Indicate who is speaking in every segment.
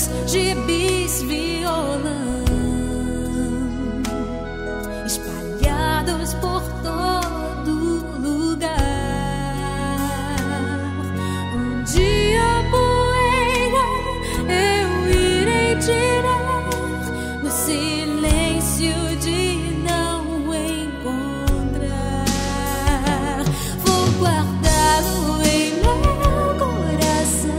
Speaker 1: livros, gibis, violão, espalhados por todo lugar. Um dia a poeira eu irei tirar no silêncio de não encontrar. Vou guardá-lo em meu coração.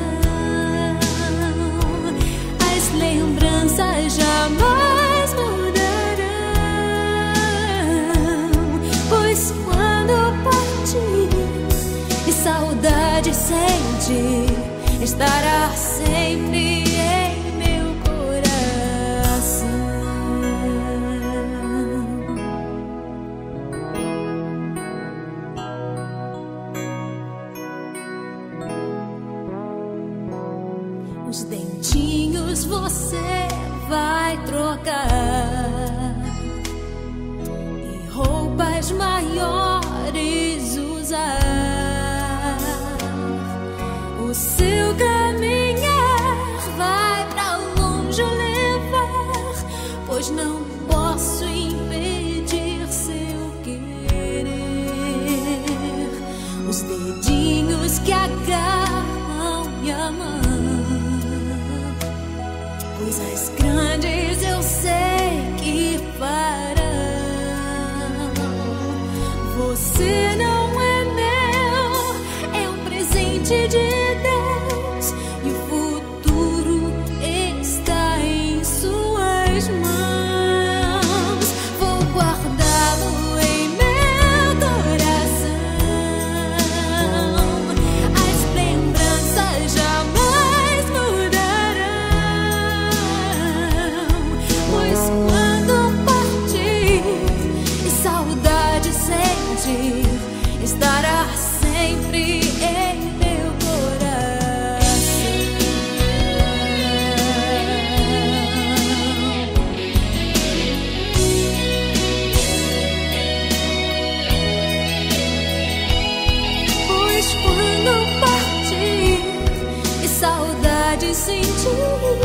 Speaker 1: As lembranças jamais mudarão, pois quando partir e saudade sentir, estará sempre em meu coração. Os dentinhos você vai trocar e roupas maiores usar. O seu caminhar vai pra longe levar, pois não posso impedir seu querer. Os dedinhos que agarram minha mão, coisas grandes eu sei que farão. Você não é meu, é um presente de Deus, e o futuro está em suas mãos. Vou guardá-lo em meu coração. As lembranças jamais mudarão, pois quando partir e saudade sentir, estará sempre em meu coração. Pois quando partir e saudade sentir,